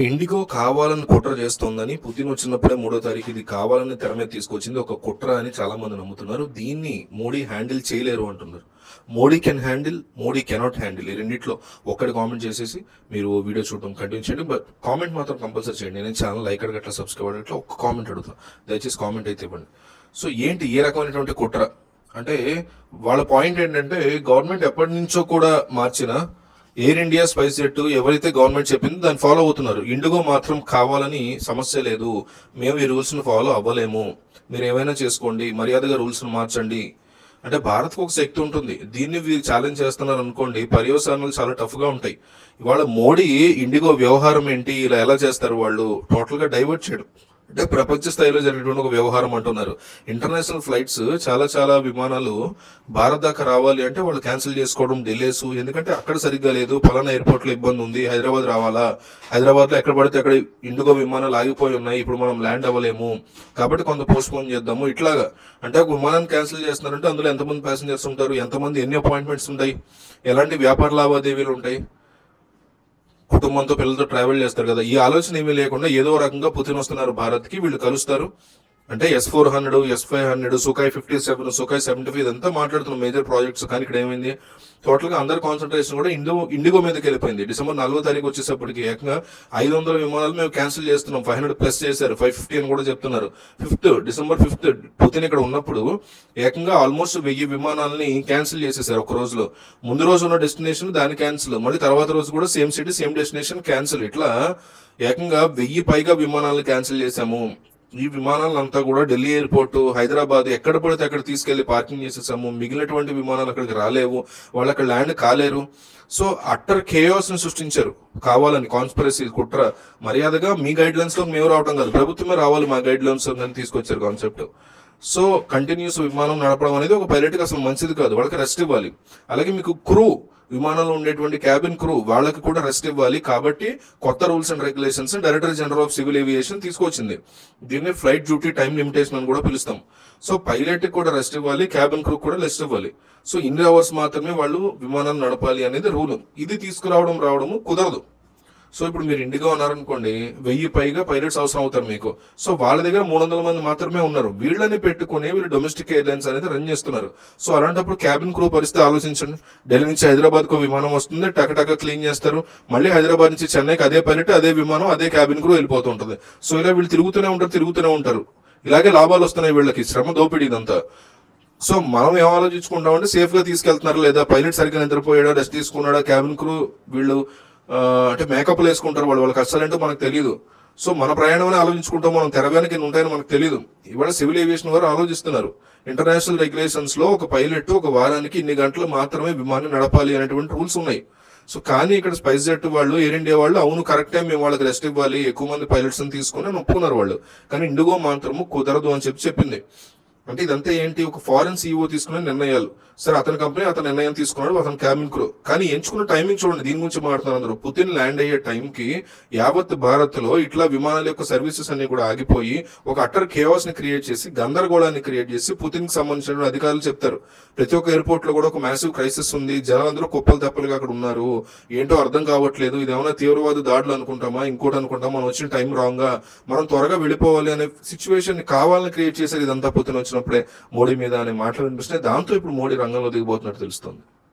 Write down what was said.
IndiGo కావాలని కుట్ర చేస్తోందని పుతిన్ వచ్చినప్పుడే 3వ తారీఖు ఇది కావాలని తెర మీద తీసుకొచ్చింది ఒక కుట్ర అని చాలా మంది నమ్ముతున్నారు. దీన్ని మోడీ హ్యాండిల్ చేయలేరు అంటున్నారు. Modi can handle, Modi cannot handle. ఈ రెండిట్లో ఒక్కటి కామెంట్ చేసేసి మీరు వీడియో చూడడం కంటిన్యూ చేయండి. బట్ కామెంట్ మాత్రం కంపల్సరీ చేయండి. నేను ఛానల్ లైక్ అట్లా సబ్స్క్రైబ్ అట్లా ఒక్క కామెంట్ అడుగుతాను. దయచేసి కామెంట్ అయితే ఇవ్వండి. సో ఏంటి ఏ రకమైనటువంటి కుట్ర అంటే వాళ్ళ పాయింట్ ఏంటంటే గవర్నమెంట్ ఎప్పటి నుంచో కూడా మార్చిన ఎయిర్ ఇండియా స్పైస్ జెట్ ఎవరైతే గవర్నమెంట్ చెప్పిందో దాన్ని ఫాలో అవుతున్నారు. ఇండిగో మాత్రం కావాలని సమస్య లేదు, మేము ఈ రూల్స్ను ఫాలో అవ్వలేము, మీరు ఏమైనా చేసుకోండి, మర్యాదగా రూల్స్ను మార్చండి అంటే భారత్కు ఒక శక్తి ఉంటుంది. దీన్ని వీరు ఛాలెంజ్ చేస్తున్నారు అనుకోండి, పర్యవసానాలు చాలా టఫ్గా ఉంటాయి. ఇవాళ మోడీ ఇండిగో వ్యవహారం ఏంటి, ఇలా ఎలా చేస్తారు వాళ్ళు, టోటల్గా డైవర్ట్ చేయడం అంటే ప్రపంచ స్థాయిలో జరిగేటువంటి ఒక వ్యవహారం అంటున్నారు. ఇంటర్నేషనల్ ఫ్లైట్స్ చాలా విమానాలు భారత్ దాకా రావాలి అంటే వాళ్ళు క్యాన్సిల్ చేసుకోవడం, డిలేస్, ఎందుకంటే అక్కడ సరిగ్గా లేదు, ఫలానా ఎయిర్పోర్ట్ లో ఇబ్బంది ఉంది, హైదరాబాద్ రావాలా, హైదరాబాద్ లో ఎక్కడ పడితే అక్కడ ఇండిగో విమానాలు ఆగిపోయి ఉన్నాయి, ఇప్పుడు మనం ల్యాండ్ అవ్వలేము కాబట్టి కొంత పోస్ట్ పోన్ చేద్దాము, ఇట్లాగా అంటే ఒక విమానాన్ని క్యాన్సిల్ చేస్తున్నారంటే అందులో ఎంతమంది ప్యాసింజర్స్ ఉంటారు, ఎంతమంది ఎన్ని అపాయింట్మెంట్స్ ఉంటాయి, ఎలాంటి వ్యాపార లావాదేవీలు ఉంటాయి, కుటుంబంతో పిల్లలతో ట్రావెల్ చేస్తారు కదా. ఈ ఆలోచన ఏమీ లేకుండా ఏదో రకంగా పుతిన్ వస్తున్నారు భారత్కి, వీళ్ళు కలుస్తారు అంటే S-400, S-500, సుఖాయ్ 57, సుఖాయ్ 75 ఇదంతా మాట్లాడుతున్న మేజర్ ప్రాజెక్ట్స్. కానీ ఇక్కడ ఏమైంది, టోటల్ గా అందరి కాన్సన్ట్రేషన్ కూడా ఇండిగో మీదకి వెళ్ళిపోయింది. డిసెంబర్ 4వ తారీఖు వచ్చేసప్పటికి ఏకంగా 500 విమానాలు మేము క్యాన్సిల్ చేస్తున్నాం, 500 ప్లస్ చేశారు, 550 అని కూడా చెప్తున్నారు. డిసెంబర్ 5th పుతిన్ ఇక్కడ ఉన్నప్పుడు ఏకంగా ఆల్మోస్ట్ 1000 విమానాలని క్యాన్సిల్ చేసేసారు ఒక రోజులో. ముందు రోజు ఉన్న డెస్టినేషన్ దాని క్యాన్సిల్, మళ్ళీ తర్వాత రోజు కూడా same city same destination cancel, ఇట్లా ఏకంగా 1000 పైగా విమానాలను క్యాన్సిల్ చేశాము. ఈ విమానాలంతా కూడా ఢిల్లీ ఎయిర్పోర్ట్, హైదరాబాద్ ఎక్కడ పడితే అక్కడ తీసుకెళ్లి పార్కింగ్ చేసేసాము. మిగిలినటువంటి విమానాలు అక్కడికి రాలేవు, వాళ్ళు అక్కడ ల్యాండ్ కాలేరు. సో అట్టర్ కేయాస్ ని సృష్టించారు కావాలని, కాన్స్పిరసీ, కుట్ర. మర్యాదగా మీ గైడ్ లైన్స్ లో మేము రావటం కాదు, ప్రభుత్వమే రావాలి మా గైడ్ లైన్స్ అని తీసుకొచ్చారు కాన్సెప్ట్. సో కంటిన్యూస్ విమానం నడపడం అనేది ఒక పైలట్ కి అసలు మంచిది కాదు, వాళ్ళకి రెస్ట్ ఇవ్వాలి. అలాగే మీకు క్రూ, విమానంలో ఉండేటువంటి క్యాబిన్ క్రూ వాళ్ళకి కూడా రెస్ట్ ఇవ్వాలి. కాబట్టి కొత్త rules and regulations director general of civil aviation తీసుకొచ్చింది. దీన్ని ఫ్లైట్ డ్యూటీ టైం లిమిటేషన్ అని కూడా పిలుస్తాం. సో పైలట్ కి కూడా రెస్ట్ ఇవ్వాలి, క్యాబిన్ క్రూ కూడా రెస్ట్ ఇవ్వాలి. సో ఇన్ని అవర్స్ మాత్రమే వాళ్ళు విమానాలు నడపాలి అనేది రూల్. ఇది తీసుకురావడము కుదరదు. సో ఇప్పుడు మీరు ఇండిగో ఉన్నారనుకోండి, 1000 పైగా పైలట్స్ అవసరం అవుతారు మీకు. సో వాళ్ళ దగ్గర 300 మంది మాత్రమే ఉన్నారు. వీళ్ళని పెట్టుకుని వీళ్ళు డొమెస్టిక్ ఎయిర్లైన్స్ అనేది రన్ చేస్తున్నారు. సో అలాంటప్పుడు క్యాబిన్ క్రూ పరిస్థితి ఆలోచించండి. ఢిల్లీ నుంచి హైదరాబాద్ కు విమానం వస్తుంది, టక క్లీన్ చేస్తారు, మళ్ళీ హైదరాబాద్ నుంచి చెన్నైకి అదే పైలట్, అదే విమానం, అదే క్యాబిన్ క్రూ వెళ్ళిపోతుంటది. సో ఇలా వీళ్ళు తిరుగుతూనే ఉంటారు. ఇలాగే లాభాలు వస్తున్నాయి వీళ్ళకి, శ్రమ దోపిడీ ఇదంతా. సో మనం ఏం ఆలోచించుకుంటామంటే సేఫ్ గా తీసుకెళ్తున్నారు లేదా, పైలట్ సరిగ్గా నిద్రపోయాడా, రెస్ట్ తీసుకున్నాడా, క్యాబిన్ క్రూ వీళ్ళు అంటే మేకప్లు వేసుకుంటారు, వాళ్ళకి అస్సలంటూ మనకు తెలియదు. సో మన ప్రయాణం అని ఆలోచించుకుంటాం, మనం తెర వెనక ఉంటాయని మనకు తెలియదు. ఇవాళ సివిల్ ఏవియేషన్ వారు ఆలోచిస్తున్నారు. ఇంటర్నేషనల్ రెగ్యులేషన్స్ లో ఒక పైలట్ ఒక వారానికి ఇన్ని గంటలు మాత్రమే విమానం నడపాలి అనేటువంటి రూల్స్ ఉన్నాయి. సో కానీ ఇక్కడ స్పైస్ జెట్ వాళ్ళు, ఎయిర్ ఇండియా వాళ్ళు అవును కరెక్టే, మేము వాళ్ళకి రెస్ట్ ఇవ్వాలి, ఎక్కువ మంది పైలట్స్ ని తీసుకుని ఒప్పుకున్నారు వాళ్ళు. కానీ ఇండిగో మాత్రము కుదరదు అని చెప్పింది. అంటే ఇదంతా ఏంటి, ఒక ఫారెన్ CEO తీసుకునే నిర్ణయాలు. సరే అతని కంపెనీ అతని నిర్ణయం తీసుకున్నాడు, అతని క్యాబిన్ క్రూ. కానీ ఎంచుకున్న టైమింగ్ చూడండి, దీని గురించి మాట్లాడుతున్నారు అందరూ. పుతిన్ ల్యాండ్ అయ్యే టైంకి యావత్ భారత్ లో ఇట్లా విమానాల యొక్క సర్వీసెస్ అన్ని కూడా ఆగిపోయి ఒక అట్టర్ కేయాస్ ని క్రియేట్ చేసి, గందరగోళాన్ని క్రియేట్ చేసి పుతిన్ కి సంబంధించిన అధికారులు చెప్తారు ప్రతి ఒక్క ఎయిర్పోర్ట్ లో కూడా ఒక మ్యాసివ్ క్రైసిస్ ఉంది, జనాలందరూ కుప్పలు తెప్పలుగా అక్కడ ఉన్నారు, ఏంటో అర్థం కావట్లేదు, ఇదేమైనా తీవ్రవాద దాడులు అనుకుంటామా, ఇంకోటి అనుకుంటామా, మనం వచ్చిన టైం రాంగ్ గా, మనం త్వరగా వెళ్ళిపోవాలి అనే సిచ్యువేషన్ కావాలని క్రియేట్ చేశారు. ఇదంతా పుతిన్ వచ్చినప్పుడే మోడీ మీద అనే మాటలు వినిపిస్తున్నాయి. దాంతో ఇప్పుడు మోడీ రంగంలో దిగబోతున్నట్టు తెలుస్తుంది.